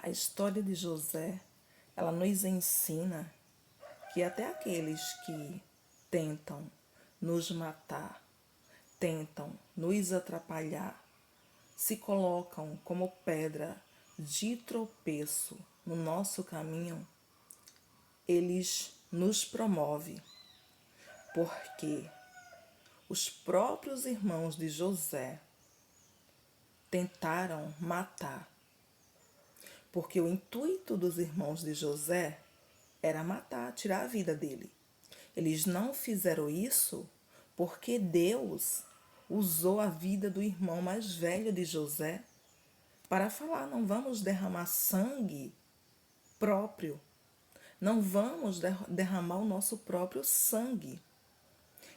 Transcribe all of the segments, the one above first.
A história de José, ela nos ensina que até aqueles que tentam nos matar, tentam nos atrapalhar, se colocam como pedra de tropeço no nosso caminho, eles nos promovem, porque os próprios irmãos de José tentaram matar, porque o intuito dos irmãos de José era matar, tirar a vida dele. Eles não fizeram isso porque Deus usou a vida do irmão mais velho de José para falar: não vamos derramar sangue próprio, não vamos derramar o nosso próprio sangue.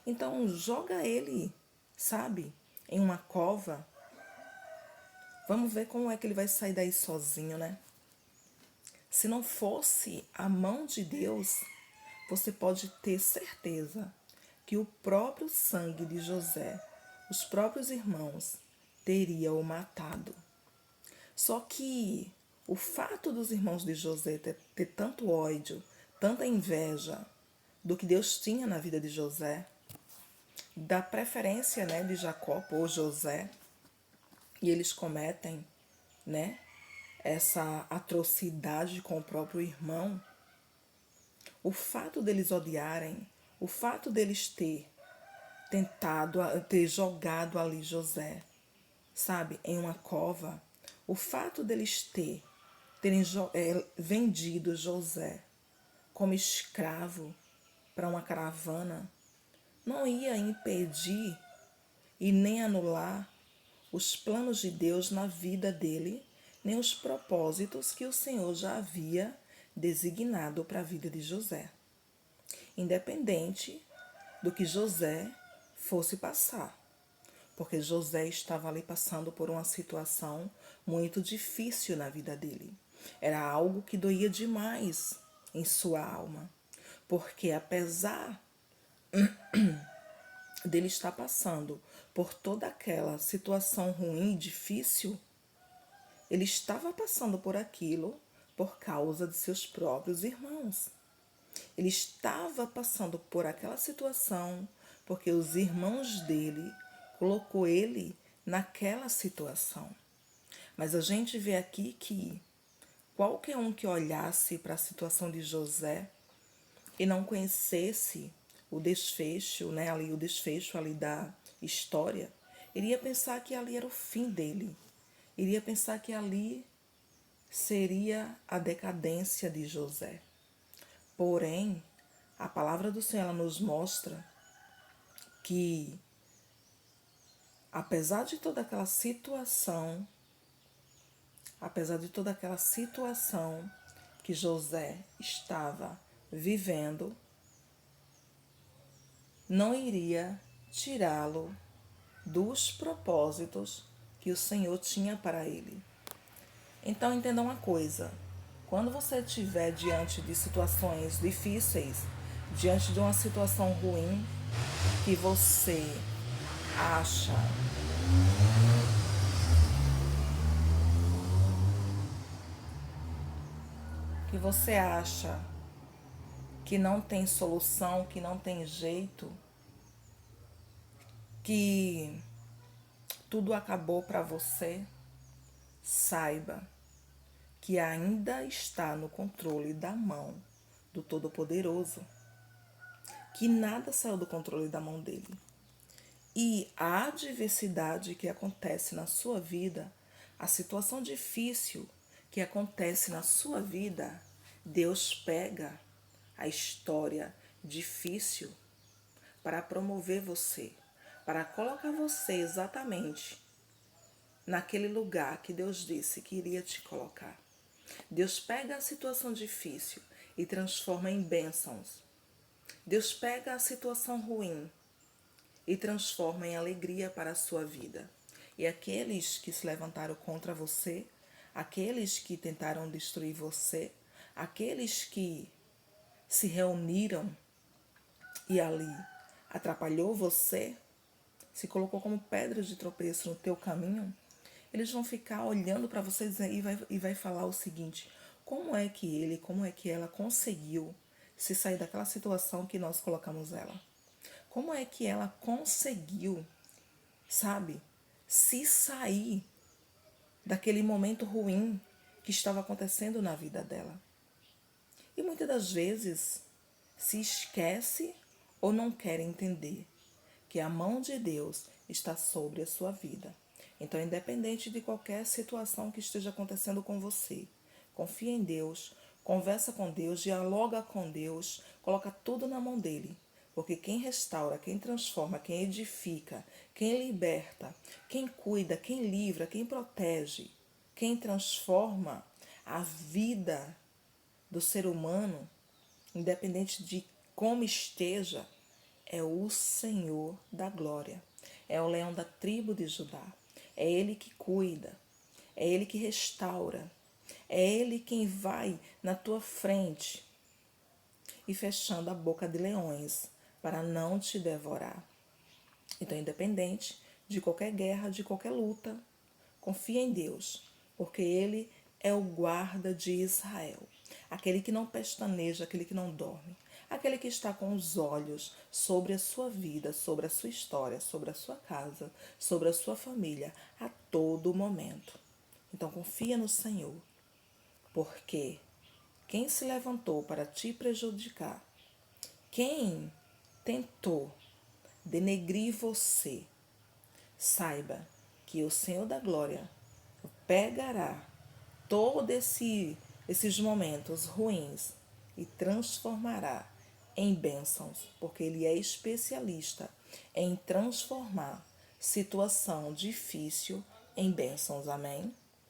Então joga ele, sabe, em uma cova. Vamos ver como é que ele vai sair daí sozinho, né? Se não fosse a mão de Deus, você pode ter certeza que o próprio sangue de José, os próprios irmãos, teria o matado. Só que o fato dos irmãos de José ter tanto ódio, tanta inveja do que Deus tinha na vida de José, da preferência, né, de Jacó por José, e eles cometem, né, essa atrocidade com o próprio irmão, o fato deles odiarem, o fato deles ter jogado ali José, sabe, em uma cova, o fato deles terem vendido José como escravo para uma caravana, não ia impedir e nem anular os planos de Deus na vida dele, nem os propósitos que o Senhor já havia designado para a vida de José. Independente do que José fosse passar, porque José estava ali passando por uma situação muito difícil na vida dele. Era algo que doía demais em sua alma, porque apesar dele estar passando por toda aquela situação ruim e difícil, ele estava passando por aquilo por causa de seus próprios irmãos. Ele estava passando por aquela situação porque os irmãos dele colocou ele naquela situação. Mas a gente vê aqui que qualquer um que olhasse para a situação de José e não conhecesse o desfecho, né, o desfecho ali da história, iria pensar que ali era o fim dele. Iria pensar que ali seria a decadência de José. Porém, a palavra do Senhor ela nos mostra que, apesar de toda aquela situação, que José estava vivendo, não iria tirá-lo dos propósitos que o Senhor tinha para ele. Então entenda uma coisa: quando você estiver diante de situações difíceis, diante de uma situação ruim, que você acha que não tem solução, que não tem jeito, que tudo acabou para você, saiba que ainda está no controle da mão do Todo-Poderoso, que nada saiu do controle da mão dele. E a adversidade que acontece na sua vida, a situação difícil que acontece na sua vida, Deus pega a história difícil para promover você, para colocar você exatamente naquele lugar que Deus disse que iria te colocar. Deus pega a situação difícil e transforma em bênçãos. Deus pega a situação ruim e transforma em alegria para a sua vida. E aqueles que se levantaram contra você, aqueles que tentaram destruir você, aqueles que se reuniram e ali atrapalhou você, se colocou como pedra de tropeço no teu caminho, eles vão ficar olhando para vocês e vai falar o seguinte: como é que ela conseguiu se sair daquela situação que nós colocamos ela? Como é que ela conseguiu, sabe, se sair daquele momento ruim que estava acontecendo na vida dela? E muitas das vezes se esquece ou não quer entender que a mão de Deus está sobre a sua vida. Então, independente de qualquer situação que esteja acontecendo com você, confia em Deus, conversa com Deus, dialoga com Deus, coloca tudo na mão dele. Porque quem restaura, quem transforma, quem edifica, quem liberta, quem cuida, quem livra, quem protege, quem transforma a vida do ser humano, independente de como esteja, é o Senhor da glória. É o leão da tribo de Judá. É ele que cuida. É ele que restaura. É ele quem vai na tua frente e fechando a boca de leões para não te devorar. Então, independente de qualquer guerra, de qualquer luta, confia em Deus, porque Ele é o guarda de Israel, aquele que não pestaneja, aquele que não dorme, aquele que está com os olhos sobre a sua vida, sobre a sua história, sobre a sua casa, sobre a sua família, a todo momento. Então confia no Senhor, porque quem se levantou para te prejudicar, quem tentou denegrir você, saiba que o Senhor da Glória pegará todos esses momentos ruins e transformará em bênçãos, porque Ele é especialista em transformar situação difícil em bênçãos. Amém?